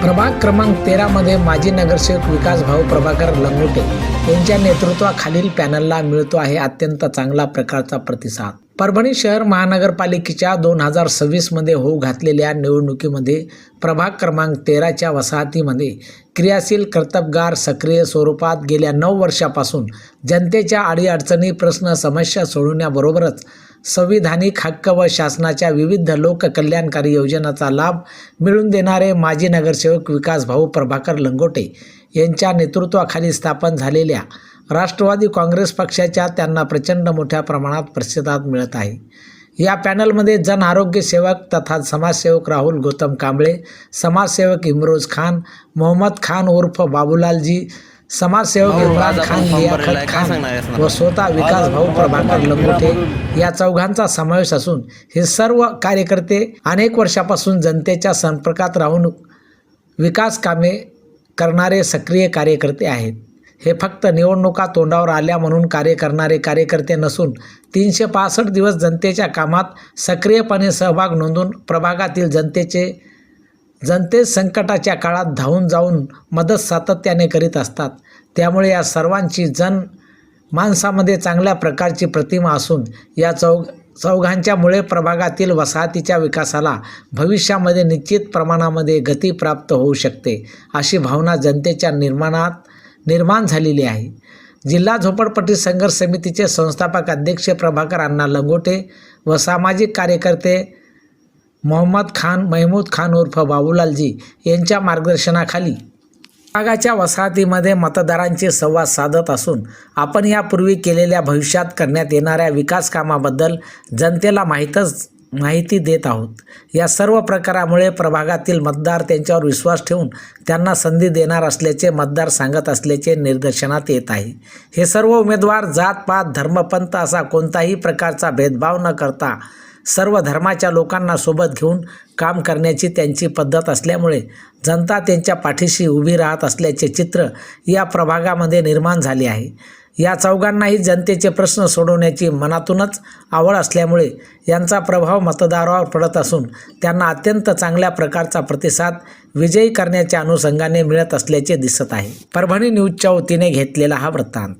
प्रभाग क्रमांक 13 मध्ये माजी नगरसेवक विकासभाऊ प्रभाकर लंगोटे यांच्या नेतृत्वाखालील पॅनलला मिळतो आहे अत्यंत चांगला प्रकारचा प्रतिसाद। परभणी शहर महानगरपालिकेच्या 2026 मध्ये होऊ घातलेल्या निवडणुकीमध्ये प्रभाग क्रमांक 13च्या वसाहतीमध्ये क्रियाशील, कर्तबगार, सक्रिय स्वरूपात गेल्या 9 वर्षापासून जनतेच्या अडीअडचणी, प्रश्न, समस्या सोडवण्याबरोबरच संविधानिक हक्क व शासनाच्या विविध लोककल्याणकारी योजनांचा लाभ मिळवून देणारे माजी नगरसेवक विकासभाऊ प्रभाकर लंगोटे यांच्या नेतृत्वाखाली स्थापन झालेल्या राष्ट्रवादी काँग्रेस पक्षाच्या त्यांना प्रचंड मोठ्या प्रमाणात प्रतिसाद मिळत आहे। या पॅनलमध्ये जन आरोग्य सेवक तथा समाजसेवक राहुल गौतम कांबळे, समाजसेवक इमरोज खान, मोहम्मद खान उर्फ बाबूलालजी, समाजसेवक इम्रान खान, लियाकत खान व स्वतः विकासभाऊ प्रभाकर लंगोटे या चौघांचा समावेश असून हे सर्व कार्यकर्ते अनेक वर्षापासून जनतेच्या संपर्कात राहून विकास कामे करणारे सक्रिय कार्यकर्ते आहेत। हे फक्त निवडणुका तोंडावर आल्या म्हणून कार्य करणारे कार्यकर्ते नसून 365 दिवस जनतेच्या कामात सक्रियपणे सहभाग नोंदवून प्रभागातील जनतेस संकटाच्या काळात धावून जाऊन मदत सातत्याने करीत असतात। त्यामुळे या सर्वांची माणसामध्ये चांगल्या प्रकारची प्रतिमा असून या चौघांच्यामुळे प्रभागातील वसाहतीच्या विकासाला भविष्यामध्ये निश्चित प्रमाणामध्ये गती प्राप्त होऊ शकते, अशी भावना जनतेच्या निर्माण झालेली आहे। जिल्हा झोपडपट्टी संघर्ष समितीचे संस्थापक अध्यक्ष प्रभाकर अण्णा लंगोटे व सामाजिक कार्यकर्ते महमूद खान उर्फ बाबूलालजी यांच्या मार्गदर्शनाखाली विभागाच्या वसाहतीमध्ये मतदारांशी संवाद साधत असून आपण यापूर्वी केलेल्या, भविष्यात करण्यात येणाऱ्या विकास कामाबद्दल जनतेला माहिती देत आहोत। या सर्व प्रकारामुळे प्रभागातील मतदार त्यांच्यावर विश्वास ठेवून त्यांना संधी देणार असल्याचे मतदार सांगत असल्याचे निदर्शनात येत आहे। हे सर्व उमेदवार जात-पात, धर्मपंथ असा कोणताही प्रकारचा भेदभाव न करता सर्व धर्माच्या लोकांना सोबत घेऊन काम करण्याची त्यांची पद्धत असल्यामुळे जनता त्यांच्या पाठीशी उभी राहत असल्याचे चित्र या प्रभागामध्ये निर्माण झाले आहे। या चौघांनाही जनतेचे प्रश्न सोडवण्याची मनातूनच आवड असल्यामुळे यांचा प्रभाव मतदारावर पडत असून त्यांना अत्यंत चांगल्या प्रकारचा प्रतिसाद विजयी करण्याच्या अनुषंगाने मिळत असल्याचे दिसत आहे। परभणी न्यूजच्या वतीने घेतलेला हा वृत्तांत।